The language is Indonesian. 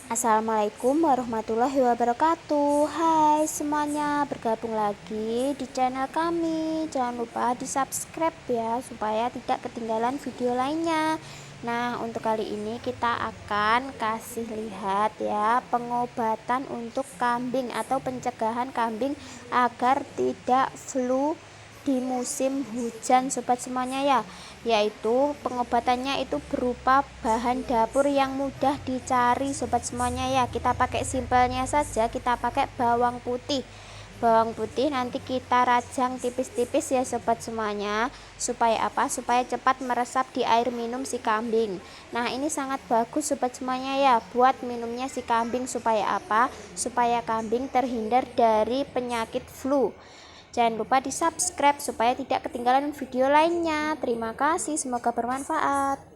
Assalamualaikum warahmatullahi wabarakatuh. Hai semuanya, bergabung lagi di channel kami. Jangan lupa di subscribe ya, supaya tidak ketinggalan video lainnya. Nah, untuk kali ini kita akan kasih lihat ya, pengobatan untuk kambing atau pencegahan kambing agar tidak flu di musim hujan sobat semuanya ya, yaitu pengobatannya itu berupa bahan dapur yang mudah dicari sobat semuanya ya. Kita pakai simpelnya saja, kita pakai bawang putih. Bawang putih nanti kita rajang tipis-tipis ya sobat semuanya, supaya apa? Supaya cepat meresap di air minum si kambing. Nah, ini sangat bagus sobat semuanya ya buat minumnya si kambing, supaya apa? Supaya kambing terhindar dari penyakit flu. Jangan lupa di subscribe supaya tidak ketinggalan video lainnya. Terima kasih, semoga bermanfaat.